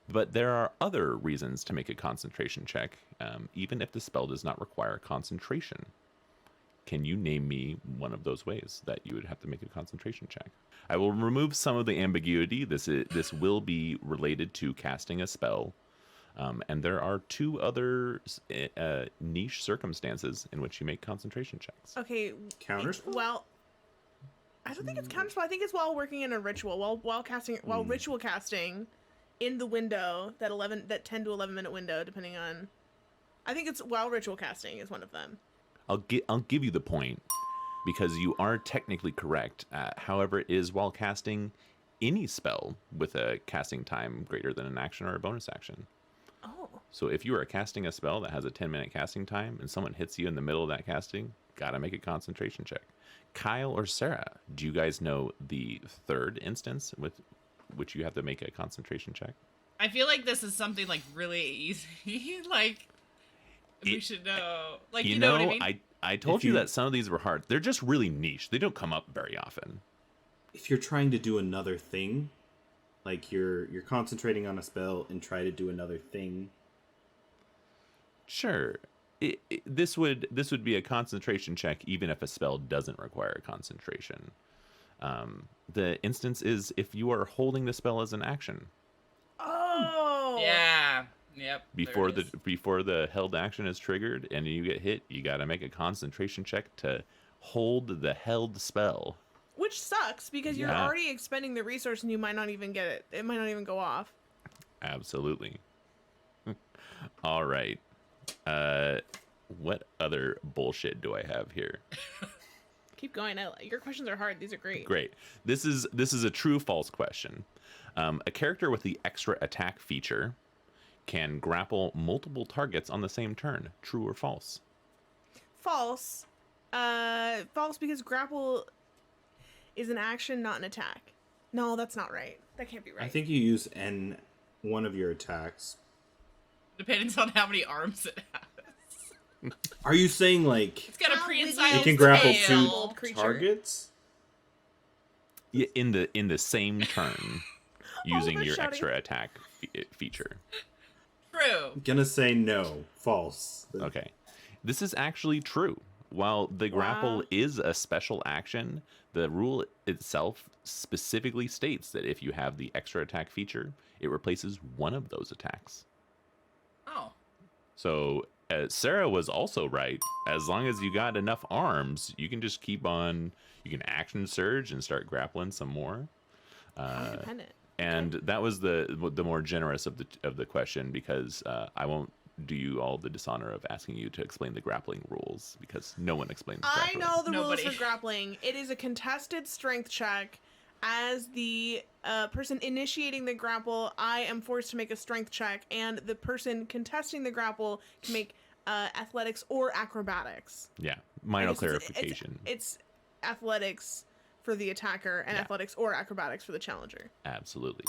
But there are other reasons to make a concentration check, even if the spell does not require concentration. Can you name me one of those ways that you would have to make a concentration check? I will remove some of the ambiguity. This will be related to casting a spell. And there are 2 other niche circumstances in which you make concentration checks. Okay. Counterspell? Well, I don't think it's counterspell. I think it's while working in a ritual, while ritual casting in the window, that 10 to 11 minute window, depending on. I think it's while ritual casting is one of them. I'll give you the point because you are technically correct. However, it is while casting any spell with a casting time greater than an action or a bonus action. Oh. So if you are casting a spell that has a 10-minute casting time and someone hits you in the middle of that casting, gotta make a concentration check. Kyle or Sarah, do you guys know the third instance with which you have to make a concentration check? I feel like this is something like really easy. Like we should know. Like you know what I mean? I told you that some of these were hard. They're just really niche. They don't come up very often. If you're trying to do another thing, like you're concentrating on a spell and try to do another thing. Sure. This would be a concentration check even if a spell doesn't require concentration. The instance is if you are holding the spell as an action. Oh. Yeah. Yep. Before the held action is triggered and you get hit, you got to make a concentration check to hold the held spell. Which sucks because you're already expending the resource and you might not even get it. It might not even go off. Absolutely. All right. What other bullshit do I have here? Keep going. Your questions are hard. These are great. Great. This is a true false question. A character with the extra attack feature can grapple multiple targets on the same turn. True or false? False. False because grapple is an action, not an attack. No, that's not right. That can't be right. I think you use one of your attacks. Depends on how many arms it has. Are you saying like It's got a How prehensile it can grapple tail. two targets? Yeah, in the same turn, using they're your shouting. extra attack feature. True. I'm gonna say no. False. Okay. This is actually true. While the grapple Wow. is a special action, the rule itself specifically states that if you have the extra attack feature, it replaces one of those attacks. Oh. So Sarah was also right. As long as you got enough arms, you can just keep on. You can action surge and start grappling some more. Independent. And that was the more generous of the question because I won't do you all the dishonor of asking you to explain the grappling rules because no one explains I grappling. know the Nobody. rules for grappling. It is a contested strength check. As the person initiating the grapple, I am forced to make a strength check, and the person contesting the grapple can make athletics or acrobatics. Yeah, I minor guess clarification. It's athletics for the attacker and athletics or acrobatics for the challenger. Absolutely.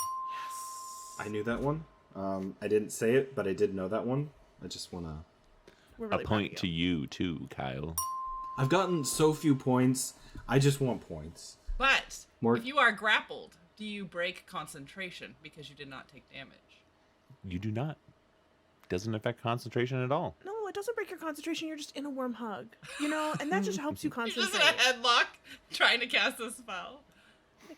I knew that one. I didn't say it, but I did know that one. I just wanna. We're really A proud of point to you too, Kyle. I've gotten so few points. I just want points. But More- if you are grappled, do you break concentration because you did not take damage? You do not. Doesn't affect concentration at all. No, it doesn't break your concentration. You're just in a warm hug, and that just helps you You're just concentrate. in a headlock trying to cast a spell.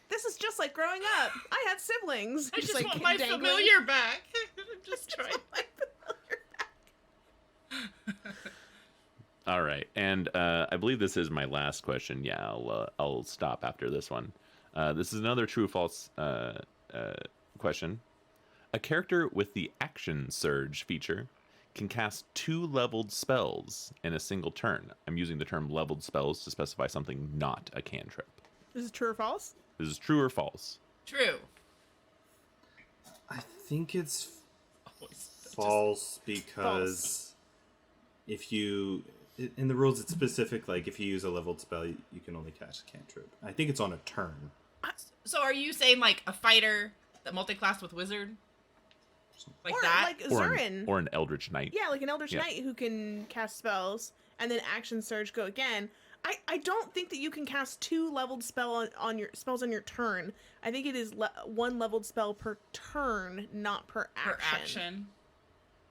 This is just like growing up. I had siblings. I just like, want my dangling. familiar back. I'm just trying. My familiar back. All right, and I believe this is my last question. Yeah, I'll stop after this one. This is another true or false question. A character with the action surge feature can cast 2 leveled spells in a single turn. I'm using the term leveled spells to specify something not a cantrip. This is true or false? This is true or false? True. I think it's Always. false because if you in the rules it's specific. Like if you use a leveled spell, you can only cast a cantrip. I think it's on a turn. So are you saying like a fighter that multi-classed with wizard? Like or that? like Or Zurin. or an Eldritch Knight? Yeah, like an Eldritch Yeah. Knight who can cast spells and then action surge go again. I don't think that you can cast 2 leveled spells on your turn. I think it is 1 leveled spell per turn, not per action. For action.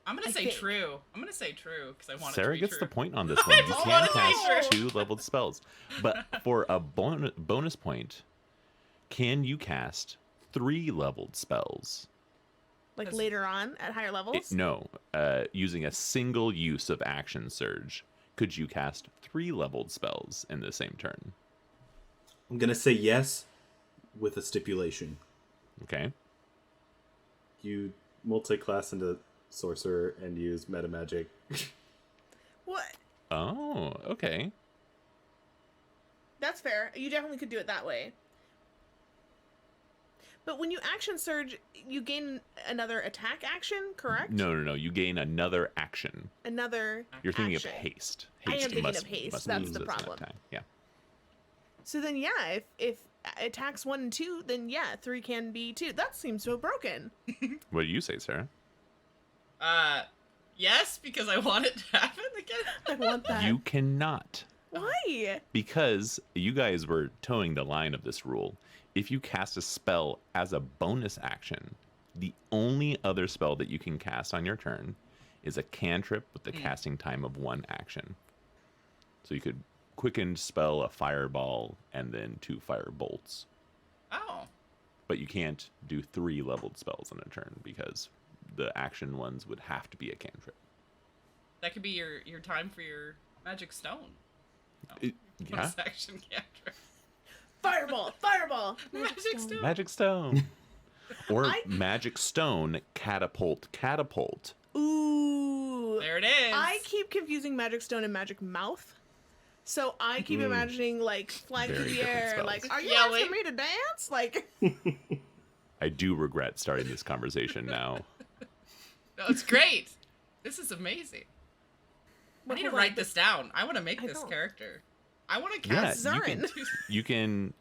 I'm gonna I say think. true. I'm gonna say true because I want Sarah it to be gets true. the point on this one. You just can wanna say cast true. 2 leveled spells. But for a bonus point, can you cast 3 leveled spells? Like later on at higher levels? No, using a single use of action surge, could you cast 3 leveled spells in the same turn? I'm gonna say yes, with a stipulation. Okay. You multi-class into sorcerer and use meta magic. What? Oh, okay. That's fair. You definitely could do it that way. But when you action surge, you gain another attack action, correct? No. You gain another action. Another You're thinking action. of haste. I am Haste thinking must- of haste. must That's use the as an problem. attack. Yeah. So then, yeah, if attacks 1 and 2, then yeah, 3 can be 2. That seems so broken. What do you say, Sarah? Yes, because I want it to happen again. I want that. You cannot. Why? Because you guys were towing the line of this rule. If you cast a spell as a bonus action, the only other spell that you can cast on your turn is a cantrip with the casting time of 1 action. So you could quicken spell a fireball and then 2 fire bolts. Oh. But you can't do 3 leveled spells on a turn because the action ones would have to be a cantrip. That could be your time for your magic stone. Yeah. Bonus action cantrip. Fireball! Fireball! Magic stone. Magic stone. Or magic stone catapult. Ooh. There it is. I keep confusing magic stone and magic mouth. So I keep imagining, like, flying through Very the different air, spells. like, are you Yelling. asking me to dance? Like, I do regret starting this conversation now. No, it's great. This is amazing. I need to hold on, write this down. I want to make I this don't. character. I want to Yeah, cast Zarin. you can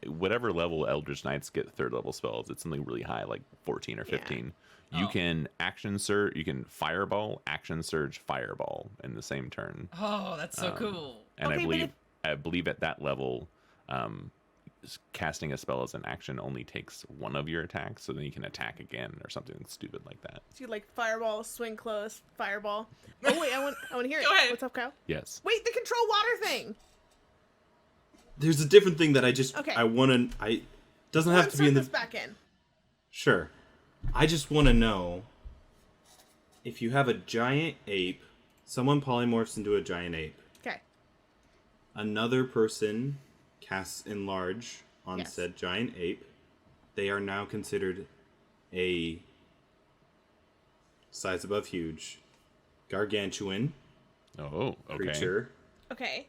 whatever level Eldritch Knights get 3rd level spells, it's something really high, like 14 or 15. You Oh. can action surge, you can fireball, action surge, fireball in the same turn. Oh, that's so cool. And Okay, but I believe at that level, casting a spell as an action only takes 1 of your attacks, so then you can attack again or something stupid like that. so you like fireball, swing close, fireball. Oh wait, I want to hear it. Go ahead. What's up, Kyle? Yes. Wait, the control water thing. There's a different thing that I just Okay. I want to. Doesn't have Let's to be in this the. back in. Sure. I just want to know if you have a giant ape, someone polymorphs into a giant ape, Okay. another person casts enlarge on Yes. said giant ape, they are now considered a size above huge gargantuan Oh, okay. creature, Okay.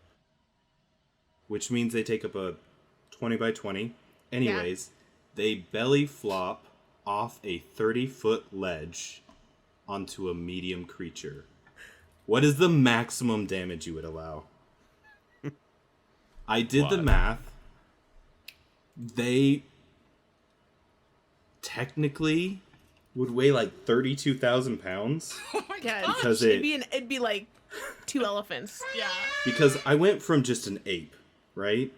which means they take up a 20 by 20. Anyways, they belly flop off a 30-foot ledge onto a medium creature. What is the maximum damage you would allow? I did the What? math. They technically would weigh like 32,000 pounds. Oh my Yeah, god. Because it'd be like 2 elephants. Yeah. Because I went from just an ape, right?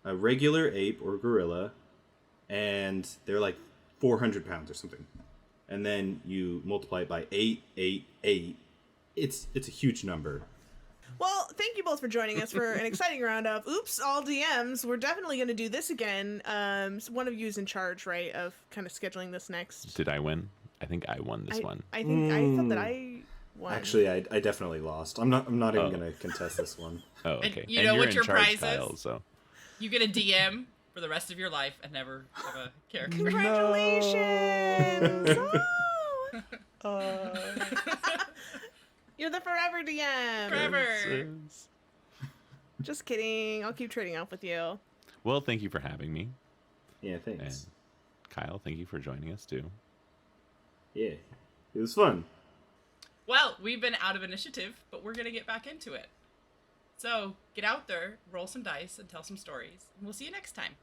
A regular ape or gorilla, and they're like 400 pounds or something. And then you multiply it by 888. It's a huge number. Well, thank you both for joining us for an exciting round of Oops, All DMs. We're definitely going to do this again. So one of you is in charge, right, of kind of scheduling this next. Did I win? I think I won this one. I think I thought that I won. Actually, I definitely lost. I'm not even Oh. going to contest this one. Oh, And okay. you And know you're what in your charge, prize is? Kyle, so. You get a DM for the rest of your life and never have a character. Congratulations! Oh! You're the forever DM. Forever. Just kidding. I'll keep trading off with you. Well, thank you for having me. Yeah, And thanks. Kyle, thank you for joining us too. Yeah, it was fun. Well, we've been out of initiative, but we're going to get back into it. So, get out there, roll some dice, and tell some stories. And we'll see you next time.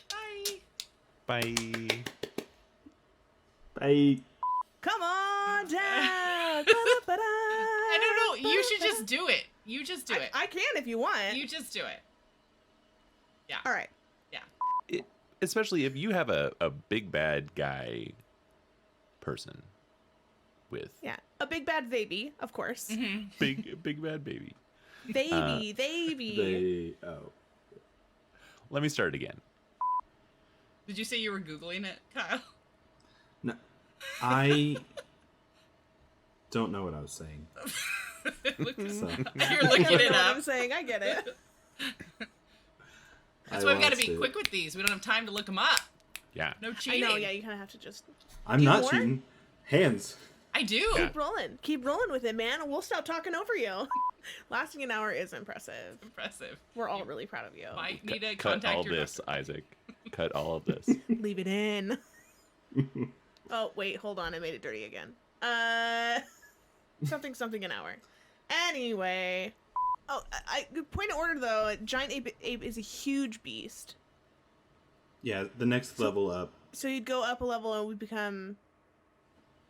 Bye. Bye. Bye. Come on down. I don't know. You should just do it. You just do it. I can if you want. You just do it. Yeah. All right. Yeah. Especially if you have a big bad guy person with Yeah. A big bad baby, of course. Mm-hmm. big bad baby. Baby. They. Oh. Let me start again. Did you say you were Googling it, Kyle? No, I don't know what I was saying. So, You're I looking don't it know what up. I'm saying. I get it. That's why we've got to lost be it. quick with these. We don't have time to look them up. Yeah. No I cheating. know. Yeah, you kind of have to just I'm Do not more? cheating. Hands. I do. Yeah. keep rolling. Keep rolling with it, man. And we'll stop talking over you. Lasting an hour is impressive. Impressive. We're all really proud of you. Might need to Cut contact all your this, doctor. Isaac. Cut all of this. Leave it in. Oh, wait, hold on. I made it dirty again. Something an hour. Anyway. Oh, point of order, though. A giant ape is a huge beast. Yeah, the next level up. So you'd go up a level and we become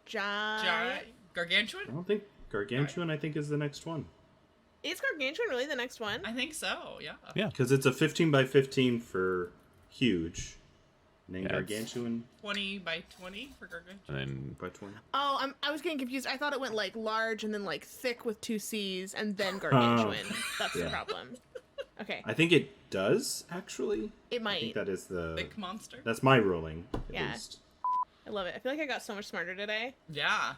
giant. Gargantuan? I don't think Gargantuan. I think is the next one. Is Gargantuan really the next one? I think so. Yeah. Yeah. Because it's a 15 by 15 for huge, and then Yeah, it's- Gargantuan 20 by 20 for Gargantuan. And then by 20. Oh, I was getting confused. I thought it went like large and then like thick with 2 C's and then Gargantuan. That's the Yeah. problem. Okay, I think it does actually. it I might. think that is the. Big monster. That's my ruling. At Yeah. least. I love it. I feel like I got so much smarter today. Yeah.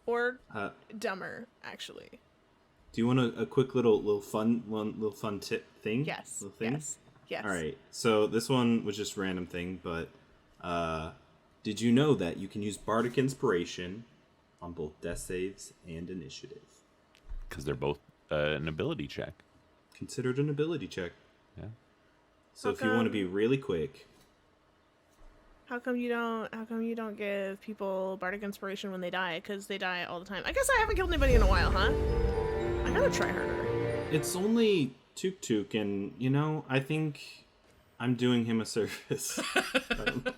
Or Uh, dumber, actually. do you want a quick little fun tip thing? Yes. Little thing? Yes. All right. So this one was just random thing, but did you know that you can use Bardic Inspiration on both death saves and initiative? because they're both an ability check. Considered an ability check. Yeah. So if you want to come- be really quick, How come you don't give people Bardic Inspiration when they die? Because they die all the time. I guess I haven't killed anybody in a while, huh? I gotta try harder. it's only Tuk Tuk, and I think I'm doing him a service. I don't know.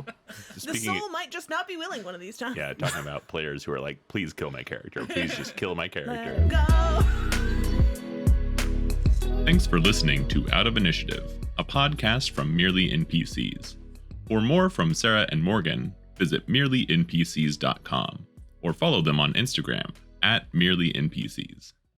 The Speaking, soul might just not be willing one of these times. yeah, talking about players who are like, please kill my character. Please just kill my character. Let go. Thanks for listening to Out of Initiative, a podcast from Merely NPCs. For more from Sarah and Morgan, visit merelynpcs.com or follow them on Instagram @merelynpcs.